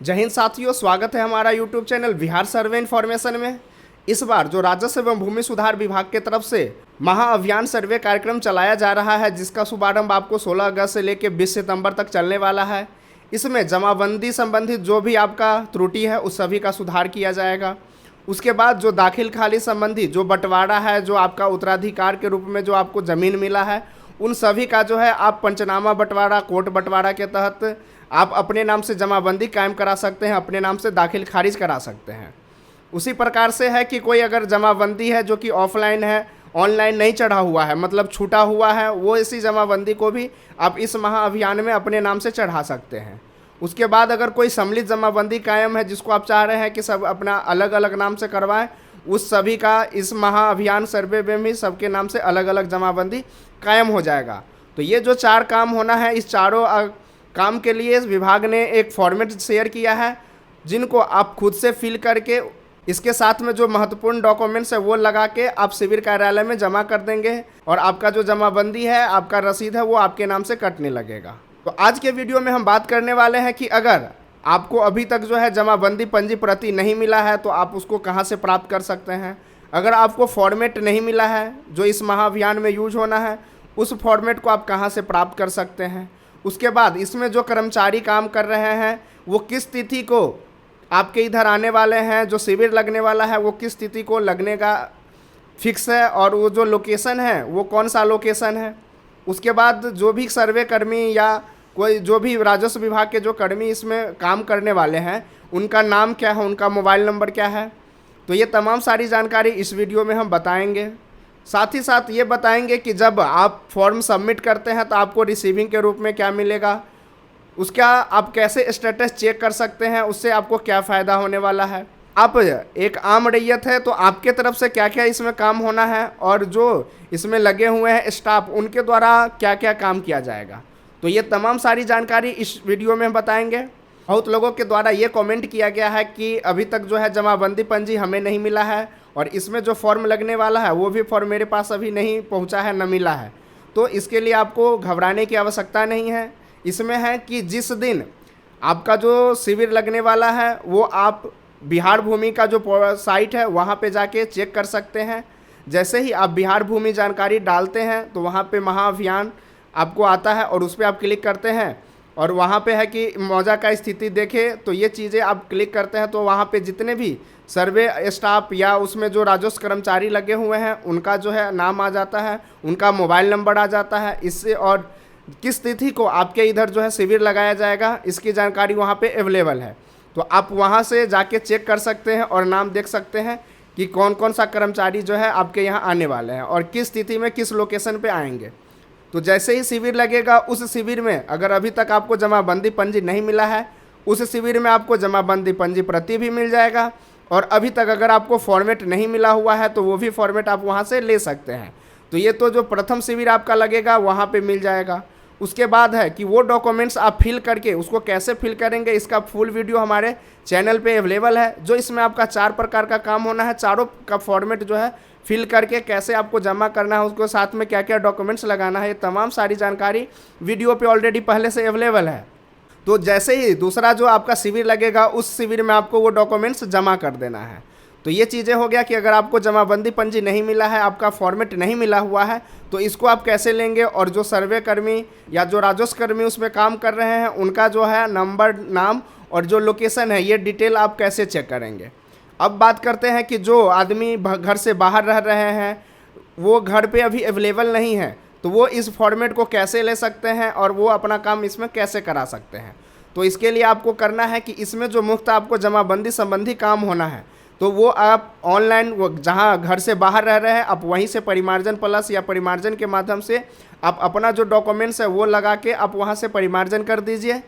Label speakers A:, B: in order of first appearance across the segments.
A: जय हिंद साथियों, स्वागत है हमारा यूट्यूब चैनल बिहार सर्वे इन्फॉर्मेशन में। इस बार जो राजस्व एवं भूमि सुधार विभाग के तरफ से महाअभियान सर्वे कार्यक्रम चलाया जा रहा है, जिसका शुभारंभ आपको 16 अगस्त से लेकर 20 सितंबर तक चलने वाला है। इसमें जमाबंदी संबंधित जो भी आपका त्रुटि है उस सभी का सुधार किया जाएगा। उसके बाद जो दाखिल खाली संबंधी जो बंटवारा है, जो आपका उत्तराधिकार के रूप में जो आपको ज़मीन मिला है, उन सभी का जो है आप पंचनामा बंटवारा, कोर्ट बंटवारा के तहत आप अपने नाम से जमाबंदी कायम करा सकते हैं, अपने नाम से दाखिल खारिज करा सकते हैं। उसी प्रकार से है कि कोई अगर जमाबंदी है जो कि ऑफलाइन है, ऑनलाइन नहीं चढ़ा हुआ है, मतलब छूटा हुआ है, वो इसी जमाबंदी को भी आप इस महाअभियान में अपने नाम से चढ़ा सकते हैं। उसके बाद अगर कोई सम्मिलित जमाबंदी कायम है जिसको आप चाह रहे हैं कि सब अपना अलग अलग नाम से करवाएं, उस सभी का इस महाअभियान सर्वे में भी सबके नाम से अलग अलग जमाबंदी कायम हो जाएगा। तो ये जो 4 काम होना है, इस चारों काम के लिए विभाग ने एक फॉर्मेट शेयर किया है, जिनको आप खुद से फिल करके इसके साथ में जो महत्वपूर्ण डॉक्यूमेंट्स है वो लगा के आप शिविर कार्यालय में जमा कर देंगे और आपका जो जमाबंदी है, आपका रसीद है, वो आपके नाम से कटने लगेगा। तो आज के वीडियो में हम बात करने वाले हैं कि अगर आपको अभी तक जो है जमाबंदी पंजी प्रति नहीं मिला है तो आप उसको कहाँ से प्राप्त कर सकते हैं। अगर आपको फॉर्मेट नहीं मिला है जो इस महाअभियान में यूज होना है, उस फॉर्मेट को आप कहाँ से प्राप्त कर सकते हैं। उसके बाद इसमें जो कर्मचारी काम कर रहे हैं वो किस तिथि को आपके इधर आने वाले हैं, जो शिविर लगने वाला है वो किस तिथि को लगने का फिक्स है, और वो जो लोकेशन है वो कौन सा लोकेशन है। उसके बाद जो भी सर्वे कर्मी या कोई जो भी राजस्व विभाग के जो कर्मी इसमें काम करने वाले हैं उनका नाम क्या है, उनका मोबाइल नंबर क्या है। तो ये तमाम सारी जानकारी इस वीडियो में हम बताएंगे। साथ ही साथ ये बताएंगे कि जब आप फॉर्म सबमिट करते हैं तो आपको रिसीविंग के रूप में क्या मिलेगा, उसका आप कैसे स्टेटस चेक कर सकते हैं, उससे आपको क्या फ़ायदा होने वाला है। आप एक आम रैयत है तो आपके तरफ से क्या क्या इसमें काम होना है, और जो इसमें लगे हुए हैं स्टाफ उनके द्वारा क्या क्या काम किया जाएगा। तो ये तमाम सारी जानकारी इस वीडियो में हम बताएंगे। बहुत लोगों के द्वारा ये कमेंट किया गया है कि अभी तक जो है जमाबंदी पंजी हमें नहीं मिला है, और इसमें जो फॉर्म लगने वाला है वो भी फॉर्म मेरे पास अभी नहीं पहुंचा है, न मिला है। तो इसके लिए आपको घबराने की आवश्यकता नहीं है। इसमें है कि जिस दिन आपका जो शिविर लगने वाला है वो आप बिहार भूमि का जो साइट है वहाँ पे जाके चेक कर सकते हैं। जैसे ही आप बिहार भूमि जानकारी डालते हैं तो वहाँ पे महाअभियान आपको आता है और उस पर आप क्लिक करते हैं, और वहाँ पे है कि मौजा का स्थिति देखें। तो ये चीज़ें आप क्लिक करते हैं तो वहाँ पे जितने भी सर्वे स्टाफ या उसमें जो राजस्व कर्मचारी लगे हुए हैं उनका जो है नाम आ जाता है, उनका मोबाइल नंबर आ जाता है। इससे और किस तिथि को आपके इधर जो है शिविर लगाया जाएगा इसकी जानकारी वहाँ पे अवेलेबल है। तो आप वहाँ से जाके चेक कर सकते हैं और नाम देख सकते हैं कि कौन कौन सा कर्मचारी जो है आपके यहाँ आने वाले हैं और किस तिथि में किस लोकेशन पे आएंगे। तो जैसे ही शिविर लगेगा उस शिविर में अगर अभी तक आपको जमाबंदी पंजी नहीं मिला है, उस शिविर में आपको जमाबंदी पंजी प्रति भी मिल जाएगा, और अभी तक अगर आपको फॉर्मेट नहीं मिला हुआ है तो वो भी फॉर्मेट आप वहाँ से ले सकते हैं। तो ये तो जो प्रथम शिविर आपका लगेगा वहाँ पे मिल जाएगा। उसके बाद है कि वो डॉक्यूमेंट्स आप फिल करके उसको कैसे फिल करेंगे, इसका फुल वीडियो हमारे चैनल पे अवेलेबल है। जो इसमें आपका 4 प्रकार का काम होना है, चारों का फॉर्मेट जो है फिल करके कैसे आपको जमा करना है, उसको साथ में क्या क्या डॉक्यूमेंट्स लगाना है, ये तमाम सारी जानकारी वीडियो पे ऑलरेडी पहले से अवेलेबल है। तो जैसे ही दूसरा जो आपका शिविर लगेगा उस शिविर में आपको वो डॉक्यूमेंट्स जमा कर देना है। तो ये चीज़ें हो गया कि अगर आपको जमाबंदी पंजी नहीं मिला है, आपका फॉर्मेट नहीं मिला हुआ है, तो इसको आप कैसे लेंगे, और जो सर्वे कर्मी या जो राजस्व कर्मी उसमें काम कर रहे हैं उनका जो है नंबर, नाम और जो लोकेशन है, ये डिटेल आप कैसे चेक करेंगे। अब बात करते हैं कि जो आदमी घर से बाहर रह रहे हैं, वो घर पे अभी अवेलेबल नहीं है, तो वो इस फॉर्मेट को कैसे ले सकते हैं और वो अपना काम इसमें कैसे करा सकते हैं। तो इसके लिए आपको करना है कि इसमें जो मुफ्त आपको जमाबंदी संबंधी काम होना है, तो वो आप ऑनलाइन, वो जहाँ घर से बाहर रह रहे हैं आप वहीं से परिमार्जन प्लस या परिमार्जन के माध्यम से आप अपना जो डॉक्यूमेंट्स है वो लगा के आप वहाँ से परिमार्जन कर दीजिए।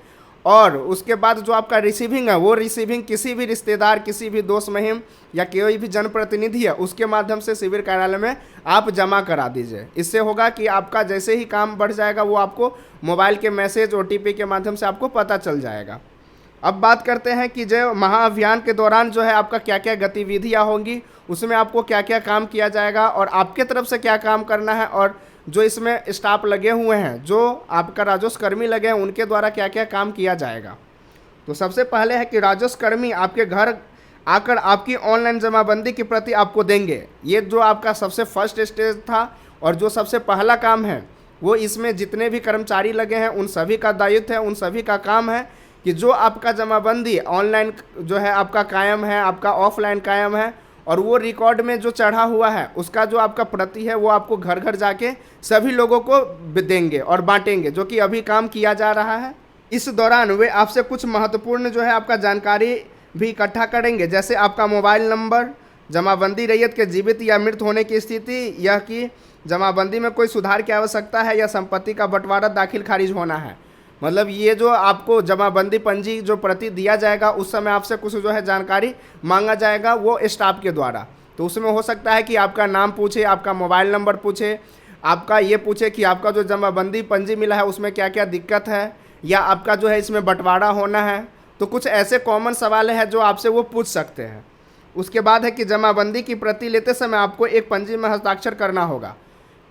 A: और उसके बाद जो आपका रिसीविंग है वो रिसीविंग किसी भी रिश्तेदार, किसी भी दोस्त महिम या कोई भी जनप्रतिनिधि है उसके माध्यम से शिविर कार्यालय में आप जमा करा दीजिए। इससे होगा कि आपका जैसे ही काम बढ़ जाएगा वो आपको मोबाइल के मैसेज, OTP के माध्यम से आपको पता चल जाएगा। अब बात करते हैं कि जो महाअभियान के दौरान जो है आपका क्या क्या गतिविधियाँ होंगी, उसमें आपको क्या क्या काम किया जाएगा और आपके तरफ से क्या काम करना है, और जो इसमें स्टाफ लगे हुए हैं, जो आपका राजस्व कर्मी लगे हैं, उनके द्वारा क्या क्या काम किया जाएगा। तो सबसे पहले है कि राजस्व कर्मी आपके घर आकर आपकी ऑनलाइन जमाबंदी की प्रति आपको देंगे। ये जो आपका सबसे फर्स्ट स्टेज था और जो सबसे पहला काम है, वो इसमें जितने भी कर्मचारी लगे हैं उन सभी का दायित्व है, उन सभी का काम है कि जो आपका जमाबंदी ऑनलाइन जो है आपका कायम है, आपका ऑफलाइन कायम है, और वो रिकॉर्ड में जो चढ़ा हुआ है उसका जो आपका प्रति है वो आपको घर घर जाके सभी लोगों को देंगे और बांटेंगे, जो कि अभी काम किया जा रहा है। इस दौरान वे आपसे कुछ महत्वपूर्ण जो है आपका जानकारी भी इकट्ठा करेंगे, जैसे आपका मोबाइल नंबर, जमाबंदी रैयत के जीवित या मृत होने की स्थिति, यह कि जमाबंदी में कोई सुधार की आवश्यकता है या संपत्ति का बंटवारा दाखिल खारिज होना है। मतलब ये जो आपको जमाबंदी पंजी जो प्रति दिया जाएगा उस समय आपसे कुछ जो है जानकारी मांगा जाएगा वो स्टाफ के द्वारा। तो उसमें हो सकता है कि आपका नाम पूछे, आपका मोबाइल नंबर पूछे, आपका ये पूछे कि आपका जो जमाबंदी पंजी मिला है उसमें क्या क्या दिक्कत है, या आपका जो है इसमें बंटवारा होना है। तो कुछ ऐसे कॉमन सवाल हैं जो आपसे वो पूछ सकते हैं। उसके बाद है कि जमाबंदी की प्रति लेते समय आपको एक पंजी में हस्ताक्षर करना होगा।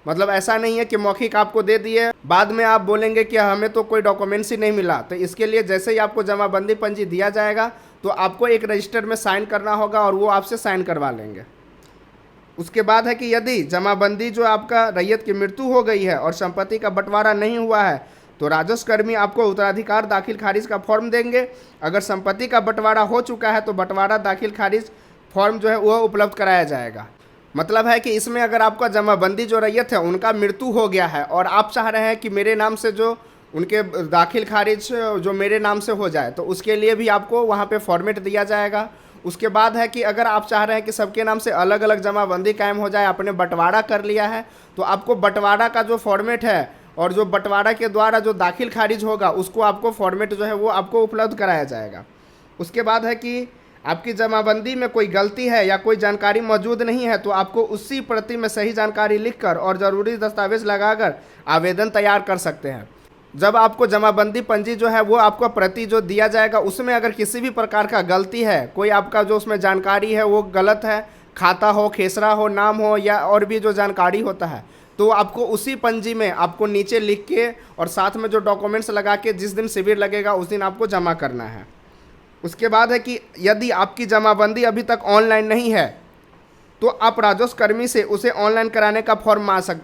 A: मतलब ऐसा नहीं है कि मौखिक आपको दे दिए, बाद में आप बोलेंगे कि हमें तो कोई डॉक्यूमेंट्स ही नहीं मिला। तो इसके लिए जैसे ही आपको जमाबंदी पंजी दिया जाएगा तो आपको एक रजिस्टर में साइन करना होगा और वो आपसे साइन करवा लेंगे। उसके बाद है कि यदि जमाबंदी जो आपका रैयत की मृत्यु हो गई है और संपत्ति का बंटवारा नहीं हुआ है तो राजस्व कर्मी आपको उत्तराधिकार दाखिल खारिज का फॉर्म देंगे। अगर संपत्ति का बंटवारा हो चुका है तो बंटवारा दाखिल खारिज फॉर्म जो है वह उपलब्ध कराया जाएगा। मतलब है कि इसमें अगर आपका जमाबंदी जो रैयत है उनका मृत्यु हो गया है और आप चाह रहे हैं कि मेरे नाम से जो उनके दाखिल खारिज जो मेरे नाम से हो जाए, तो उसके लिए भी आपको वहाँ पे फॉर्मेट दिया जाएगा। उसके बाद है कि अगर आप चाह रहे हैं कि सबके नाम से अलग अलग जमाबंदी कायम हो जाए, आपने बंटवारा कर लिया है, तो आपको बंटवारा का जो फॉर्मेट है और जो बंटवारा के द्वारा जो दाखिल खारिज होगा उसको आपको फॉर्मेट जो है वो आपको उपलब्ध कराया जाएगा। उसके बाद है कि आपकी जमाबंदी में कोई गलती है या कोई जानकारी मौजूद नहीं है तो आपको उसी प्रति में सही जानकारी लिखकर और ज़रूरी दस्तावेज लगाकर आवेदन तैयार कर सकते हैं। जब आपको जमाबंदी पंजी जो है वो आपको प्रति जो दिया जाएगा उसमें अगर किसी भी प्रकार का गलती है, कोई आपका जो उसमें जानकारी है वो गलत है, खाता हो, खेसरा हो, नाम हो या और भी जो जानकारी होता है, तो आपको उसी पंजी में आपको नीचे लिख के और साथ में जो डॉक्यूमेंट्स लगा के जिस दिन शिविर लगेगा उस दिन आपको जमा करना है। उसके बाद है कि यदि आपकी जमाबंदी अभी तक ऑनलाइन नहीं है तो आप राजस्व कर्मी से उसे ऑनलाइन कराने का फॉर्म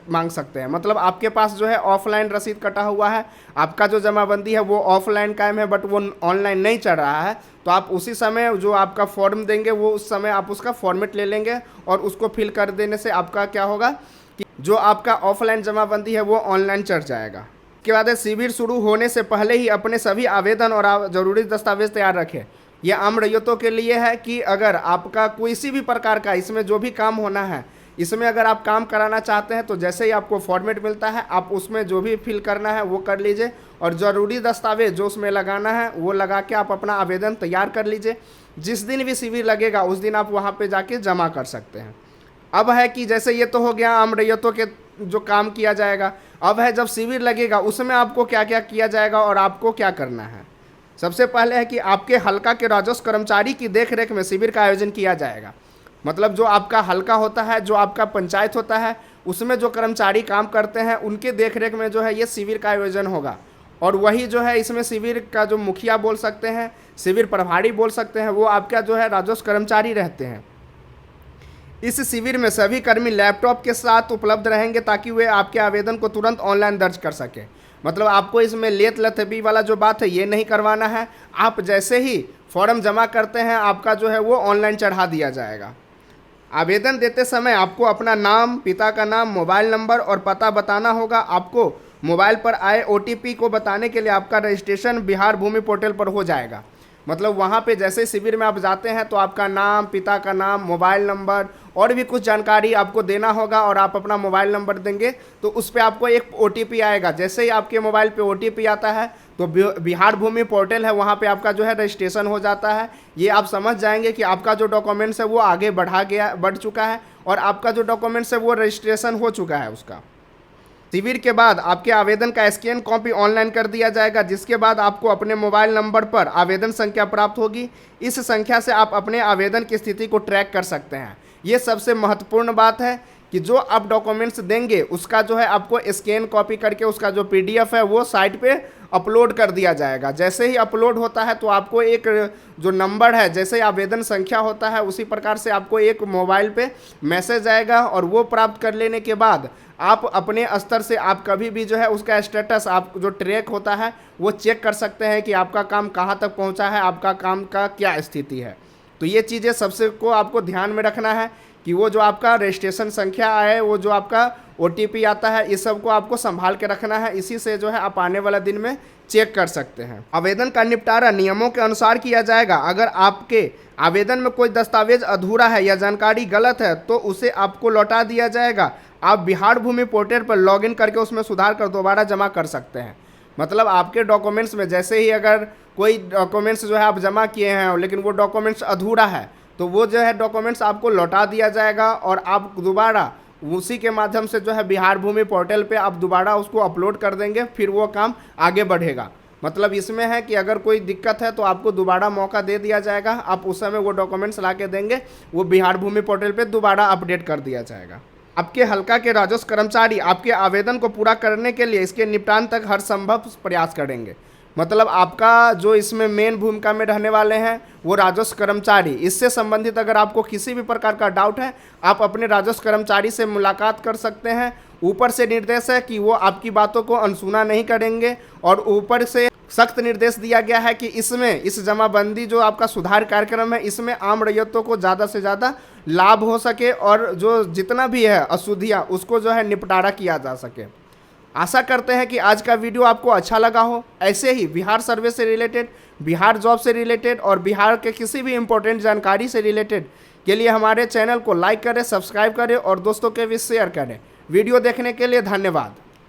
A: मांग सकते हैं। मतलब आपके पास जो है ऑफलाइन रसीद कटा हुआ है, आपका जो जमाबंदी है वो ऑफलाइन कायम है बट वो ऑनलाइन नहीं चल रहा है, तो आप उसी समय जो आपका फॉर्म देंगे वो उस समय आप उसका फॉर्मेट ले लेंगे और उसको फिल कर देने से आपका क्या होगा कि जो आपका ऑफलाइन जमाबंदी है वो ऑनलाइन चढ़ जाएगा। उसके बाद शिविर शुरू होने से पहले ही अपने सभी आवेदन और ज़रूरी दस्तावेज तैयार रखें। यह आम रैयतों के लिए है कि अगर आपका किसी भी प्रकार का इसमें जो भी काम होना है, इसमें अगर आप काम कराना चाहते हैं तो जैसे ही आपको फॉर्मेट मिलता है आप उसमें जो भी फिल करना है वो कर लीजिए और ज़रूरी दस्तावेज जो उसमें लगाना है वो लगा के आप अपना आवेदन तैयार कर लीजिए। जिस दिन भी शिविर लगेगा उस दिन आप वहाँ पे जाके जमा कर सकते हैं। अब है कि जैसे ये तो हो गया आम रैयतों के जो काम किया जाएगा, अब है जब शिविर लगेगा उसमें आपको क्या क्या किया जाएगा और आपको क्या करना है। सबसे पहले है कि आपके हल्का के राजस्व कर्मचारी की देखरेख में शिविर का आयोजन किया जाएगा। मतलब जो आपका हल्का होता है, जो आपका पंचायत होता है, उसमें जो कर्मचारी काम करते हैं उनके देखरेख में जो है ये शिविर का आयोजन होगा। और वही जो है इसमें शिविर का जो मुखिया बोल सकते हैं, शिविर प्रभारी बोल सकते हैं, वो आपका जो है राजस्व कर्मचारी रहते हैं। इस शिविर में सभी कर्मी लैपटॉप के साथ उपलब्ध रहेंगे ताकि वे आपके आवेदन को तुरंत ऑनलाइन दर्ज कर सकें। मतलब आपको इसमें लेत लथबी वाला जो बात है ये नहीं करवाना है। आप जैसे ही फॉर्म जमा करते हैं आपका जो है वो ऑनलाइन चढ़ा दिया जाएगा। आवेदन देते समय आपको अपना नाम, पिता का नाम, मोबाइल नंबर और पता बताना होगा। आपको मोबाइल पर आए OTP को बताने के लिए आपका रजिस्ट्रेशन बिहार भूमि पोर्टल पर हो जाएगा। मतलब वहाँ पे जैसे शिविर में आप जाते हैं तो आपका नाम, पिता का नाम, मोबाइल नंबर और भी कुछ जानकारी आपको देना होगा और आप अपना मोबाइल नंबर देंगे तो उस पर आपको एक OTP आएगा। जैसे ही आपके मोबाइल पे OTP आता है तो बिहार भूमि पोर्टल है वहाँ पे आपका जो है रजिस्ट्रेशन हो जाता है। ये आप समझ जाएंगे कि आपका जो डॉक्यूमेंट्स है वो आगे बढ़ चुका है और आपका जो डॉक्यूमेंट्स है वो रजिस्ट्रेशन हो चुका है उसका। शिविर के बाद आपके आवेदन का स्कैन कॉपी ऑनलाइन कर दिया जाएगा, जिसके बाद आपको अपने मोबाइल नंबर पर आवेदन संख्या प्राप्त होगी। इस संख्या से आप अपने आवेदन की स्थिति को ट्रैक कर सकते हैं। ये सबसे महत्वपूर्ण बात है कि जो आप डॉक्यूमेंट्स देंगे उसका जो है आपको स्कैन कॉपी करके उसका जो PDF है वो साइट पे अपलोड कर दिया जाएगा। जैसे ही अपलोड होता है तो आपको एक जो नंबर है, जैसे आवेदन संख्या होता है उसी प्रकार से आपको एक मोबाइल पे मैसेज आएगा, और वो प्राप्त कर लेने के बाद आप अपने स्तर से आप कभी भी जो है उसका स्टेटस आप जो ट्रैक होता है वो चेक कर सकते हैं कि आपका काम कहाँ तक पहुँचा है, आपका काम का क्या स्थिति है। तो ये चीज़ें सबसे को आपको ध्यान में रखना है कि वो जो आपका रजिस्ट्रेशन संख्या है, वो जो आपका OTP आता है, इस सब को आपको संभाल के रखना है। इसी से जो है आप आने वाला दिन में चेक कर सकते हैं। आवेदन का निपटारा नियमों के अनुसार किया जाएगा। अगर आपके आवेदन में कोई दस्तावेज अधूरा है या जानकारी गलत है तो उसे आपको लौटा दिया जाएगा। आप बिहार भूमि पोर्टल पर लॉगिन करके उसमें सुधार कर दोबारा जमा कर सकते हैं। मतलब आपके डॉक्यूमेंट्स में जैसे ही अगर कोई डॉक्यूमेंट्स जो है आप जमा किए हैं लेकिन वो डॉक्यूमेंट्स अधूरा है तो वो जो है डॉक्यूमेंट्स आपको लौटा दिया जाएगा, और आप दोबारा उसी के माध्यम से जो है बिहार भूमि पोर्टल पे आप दोबारा उसको अपलोड कर देंगे, फिर वो काम आगे बढ़ेगा। मतलब इसमें है कि अगर कोई दिक्कत है तो आपको दोबारा मौका दे दिया जाएगा, आप उस समय वो डॉक्यूमेंट्स ला के देंगे, वो बिहार भूमि पोर्टल पे दोबारा अपडेट कर दिया जाएगा। आपके हल्का के राजस्व कर्मचारी आपके आवेदन को पूरा करने के लिए इसके निपटान तक हर संभव प्रयास करेंगे। मतलब आपका जो इसमें मेन भूमिका में रहने वाले हैं वो राजस्व कर्मचारी। इससे संबंधित अगर आपको किसी भी प्रकार का डाउट है आप अपने राजस्व कर्मचारी से मुलाकात कर सकते हैं। ऊपर से निर्देश है कि वो आपकी बातों को अनसुना नहीं करेंगे, और ऊपर से सख्त निर्देश दिया गया है कि इसमें इस जमाबंदी जो आपका सुधार कार्यक्रम है इसमें आम रैयतों को ज़्यादा से ज़्यादा लाभ हो सके, और जो जितना भी है अशुद्धियाँ उसको जो है निपटारा किया जा सके। आशा करते हैं कि आज का वीडियो आपको अच्छा लगा हो। ऐसे ही बिहार सर्वे से रिलेटेड, बिहार जॉब से रिलेटेड और बिहार के किसी भी इम्पोर्टेंट जानकारी से रिलेटेड के लिए हमारे चैनल को लाइक करें, सब्सक्राइब करें और दोस्तों के बीच शेयर करें। वीडियो देखने के लिए धन्यवाद।